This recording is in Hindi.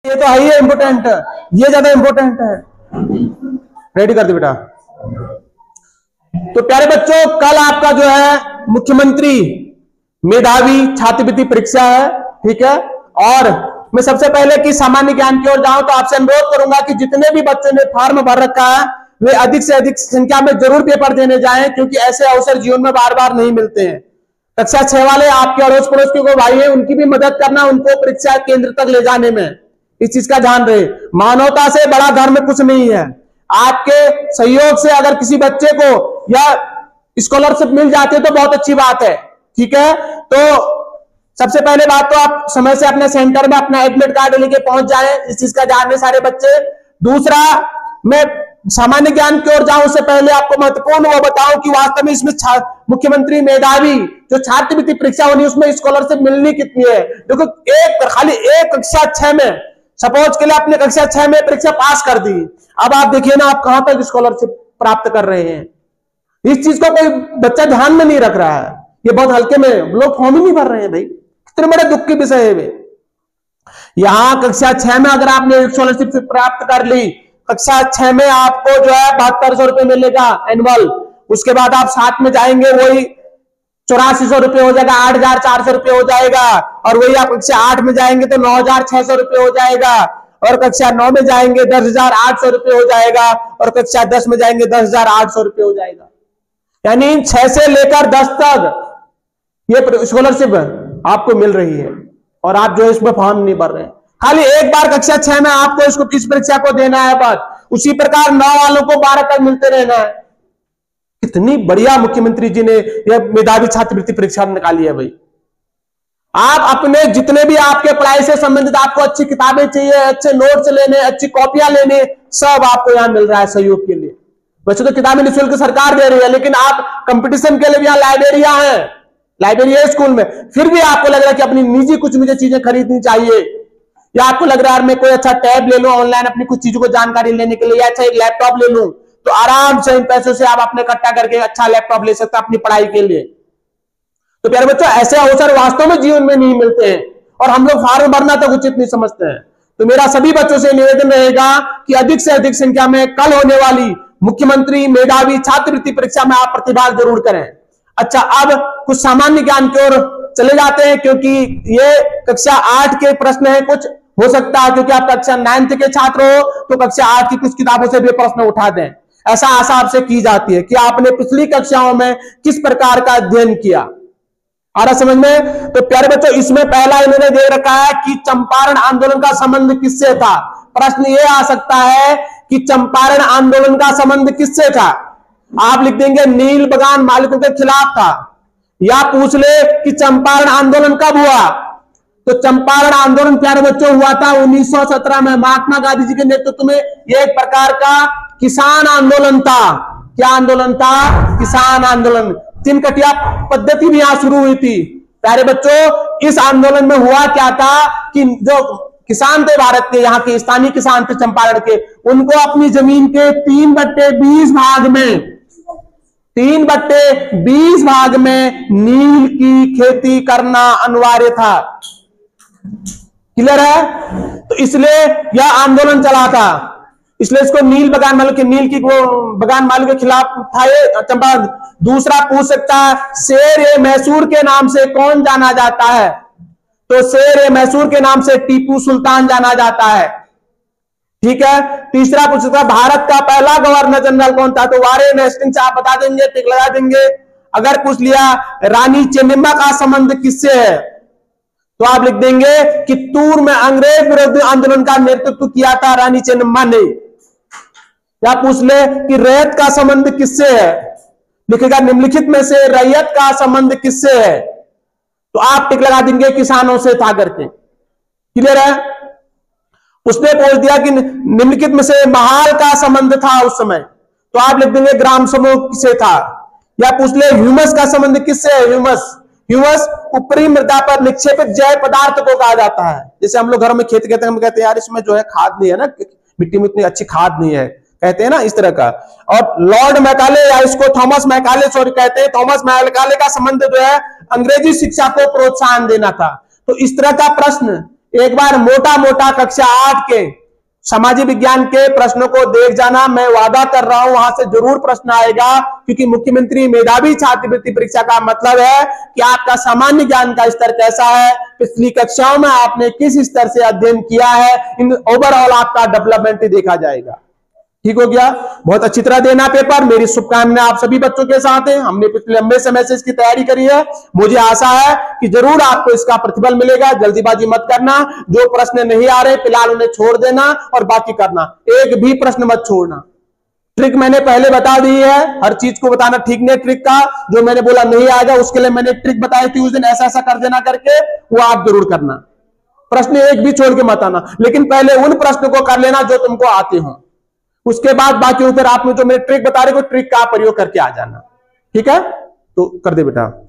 ये तो है ही इंपोर्टेंट, ये ज्यादा इंपोर्टेंट है। रेडी कर दे बेटा। तो प्यारे बच्चों, कल आपका जो है मुख्यमंत्री मेधावी छात्रवृत्ति परीक्षा है, ठीक है। और मैं सबसे पहले कि सामान्य ज्ञान की ओर जाऊं तो आपसे अनुरोध करूंगा कि जितने भी बच्चों ने फॉर्म भर रखा है वे अधिक से अधिक संख्या में जरूर पेपर देने जाएं, क्योंकि ऐसे अवसर जीवन में बार बार नहीं मिलते हैं। कक्षा 6 वाले आपके अड़ोस पड़ोस के कोई भाई है, उनकी भी मदद करना, उनको परीक्षा केंद्र तक ले जाने में, इस चीज का ध्यान रहे। मानवता से बड़ा धर्म कुछ नहीं है। आपके सहयोग से अगर किसी बच्चे को या स्कॉलरशिप मिल जाती है तो बहुत अच्छी बात है, ठीक है। तो सबसे पहले बात तो आप समय से अपने सेंटर में अपना एडमिट कार्ड लेके पहुंच जाएं, इस चीज का ध्यान रहे सारे बच्चे। दूसरा, मैं सामान्य ज्ञान की ओर जाऊं उससे पहले आपको महत्वपूर्ण वो बताऊं कि वास्तव में इसमें मुख्यमंत्री मेधावी जो छात्रवृत्ति परीक्षा होनी उसमें स्कॉलरशिप मिलनी कितनी है। देखो, खाली एक कक्षा 6 में, सपोज के लिए आपने कक्षा 6 में परीक्षा पास कर दी, अब आप देखिए ना आप कहां तक स्कॉलरशिप प्राप्त कर रहे हैं। इस चीज को कोई बच्चा ध्यान में नहीं रख रहा है, ये बहुत हल्के में लोग फॉर्म ही नहीं भर रहे हैं भाई। कितने बड़े दुख की विषय है वे। यहां कक्षा 6 में अगर आपने स्कॉलरशिप प्राप्त कर ली, कक्षा 6 में आपको जो है 7200 रुपए मिलेगा एनुअल। उसके बाद आप 7 में जाएंगे, वही 8400 रुपए हो जाएगा, 8400 रुपए हो जाएगा। और वही आप कक्षा 8 में जाएंगे तो 9600 रुपए हो जाएगा। और कक्षा 9 में जाएंगे 10800 रुपए हो जाएगा। और कक्षा 10 में जाएंगे 10800 रुपए हो जाएगा। यानी 6 से लेकर 10 तक ये स्कॉलरशिप आपको मिल रही है और आप जो इसमें फॉर्म नहीं भर रहे हैं। खाली एक बार कक्षा 6 में आपको इसको किस परीक्षा को देना है, बात उसी प्रकार 9 वालों को 12 तक मिलते रहना है। कितनी बढ़िया मुख्यमंत्री जी ने यह मेधावी छात्रवृत्ति परीक्षा निकाली है भाई। आप अपने जितने भी आपके पढ़ाई से संबंधित आपको अच्छी किताबें चाहिए, अच्छे नोट्स लेने, अच्छी कॉपियां लेने, सब आपको यहां मिल रहा है सहयोग के लिए। वैसे तो किताबें निःशुल्क सरकार दे रही है, लेकिन आप कंपटीशन के लिए भी यहाँ लाइब्रेरियां हैं, लाइब्रेरी है स्कूल में, फिर भी आपको लग रहा है कि अपनी निजी कुछ मुझे चीजें खरीदनी चाहिए, या आपको लग रहा है मैं कोई अच्छा टैब ले लूं ऑनलाइन अपनी कुछ चीजों को जानकारी लेने के लिए, या अच्छा एक लैपटॉप ले लूं, तो आराम से इन पैसों से आप अपने इकट्ठा करके अच्छा लैपटॉप ले सकते हैं अपनी पढ़ाई के लिए। तो प्यारे बच्चों, ऐसे अवसर वास्तव में जीवन में नहीं मिलते हैं और हम लोग फॉर्म भरना तक उचित नहीं समझते हैं। तो मेरा सभी बच्चों से निवेदन रहेगा कि अधिक से अधिक संख्या में कल होने वाली मुख्यमंत्री मेधावी छात्रवृत्ति परीक्षा में आप प्रतिभाग जरूर करें। अच्छा, अब कुछ सामान्य ज्ञान की ओर चले जाते हैं, क्योंकि ये कक्षा 8 के प्रश्न है। कुछ हो सकता है क्योंकि आप कक्षा 9 के छात्र हो तो कक्षा 8 की कुछ किताबों से भी प्रश्न उठा दें, ऐसा आशा आपसे की जाती है कि आपने पिछली कक्षाओं में किस प्रकार का अध्ययन किया। आ रहा समझ में? तो प्यारे बच्चों, इसमें पहला इन्होंने दे रखा है कि चंपारण आंदोलन का संबंध किससे था। प्रश्न ये आ सकता है कि चंपारण आंदोलन का संबंध किससे था। आप लिख देंगे नील बगान मालिकों के खिलाफ था, या पूछ ले कि चंपारण आंदोलन कब हुआ। तो चंपारण आंदोलन प्यारे बच्चों हुआ था 1917 में, महात्मा गांधी जी के नेतृत्व में। यह एक प्रकार का किसान आंदोलन था। क्या आंदोलन था? किसान आंदोलन। तीन कटिया पद्धति भी यहां शुरू हुई थी। प्यारे बच्चों, इस आंदोलन में हुआ क्या था कि जो किसान थे भारत के, यहाँ के स्थानीय किसान थे चंपारण के, उनको अपनी जमीन के 3/20 भाग में 3/20 भाग में नील की खेती करना अनिवार्य था। क्लियर है? तो इसलिए यह आंदोलन चला था, इसलिए इसको नील बगान मालिक के, नील की बगान मालिक के खिलाफ था ये चंपारण। दूसरा पूछ सकता है, शेर-ए मैसूर के नाम से कौन जाना जाता है। तो शेर-ए मैसूर के नाम से टीपू सुल्तान जाना जाता है, ठीक है। तीसरा पूछ सकता है, भारत का पहला गवर्नर जनरल कौन था। तो वारेन हेस्टिंग्स आप बता देंगे, टिक लगा देंगे। अगर पूछ लिया रानी चेन्नम्मा का संबंध किससे है, तो आप लिख देंगे कित्तूर में अंग्रेज विरोधी आंदोलन का नेतृत्व किया था रानी चेन्नम्मा ने। या पूछ ले कि रैयत का संबंध किससे है, लिखेगा निम्नलिखित में से रैयत का संबंध किससे है, तो आप टिक लगा देंगे किसानों से था करके। क्लियर है? उसने पूछ दिया कि निम्नलिखित में से महाल का संबंध था उस समय, तो आप लिख देंगे ग्राम समूह से था। या पूछ ले ह्यूमस का संबंध किससे है। ह्यूमस ऊपरी मृदा पर निक्षेपित जैव पदार्थ को कहा जाता है। जैसे हम लोग घरों में खेती करते हैं, हम कहते हैं यार इसमें जो है खाद नहीं है ना, मिट्टी में इतनी अच्छी खाद नहीं है, कहते हैं ना, इस तरह का। और लॉर्ड मैकाले, या इसको थॉमस मैकाले सॉरी कहते हैं, थॉमस मैकाले का संबंध जो है अंग्रेजी शिक्षा को प्रोत्साहन देना था। तो इस तरह का प्रश्न एक बार मोटा मोटा कक्षा 8 के सामाजिक विज्ञान के प्रश्नों को देख जाना। मैं वादा कर रहा हूं वहां से जरूर प्रश्न आएगा, क्योंकि मुख्यमंत्री मेधावी छात्रवृत्ति परीक्षा का मतलब है कि आपका सामान्य ज्ञान का स्तर कैसा है, पिछली कक्षाओं में आपने किस स्तर से अध्ययन किया है, इन ओवरऑल आपका डेवलपमेंट देखा जाएगा। ठीक हो गया? बहुत अच्छी तरह देना पेपर। मेरी शुभकामनाएं आप सभी बच्चों के साथ हैं। हमने पिछले लंबे समय से इसकी तैयारी करी है। मुझे आशा है कि जरूर आपको इसका प्रतिफल मिलेगा। जल्दीबाजी मत करना। जो प्रश्न नहीं आ रहे फिलहाल उन्हें छोड़ देना और बाकी करना। एक भी प्रश्न मत छोड़ना। ट्रिक मैंने पहले बता दी है, हर चीज को बताना ठीक नहीं। ट्रिक का जो मैंने बोला नहीं आएगा उसके लिए मैंने ट्रिक बताई थी उस दिन, ऐसा ऐसा कर देना करके, वो आप जरूर करना। प्रश्न एक भी छोड़ के मत आना, लेकिन पहले उन प्रश्न को कर लेना जो तुमको आते हो। उसके बाद बाकी उत्तर आपने जो मैंने ट्रिक बता रहे हो ट्रिक का प्रयोग करके आ जाना। ठीक है? तो कर दे बेटा।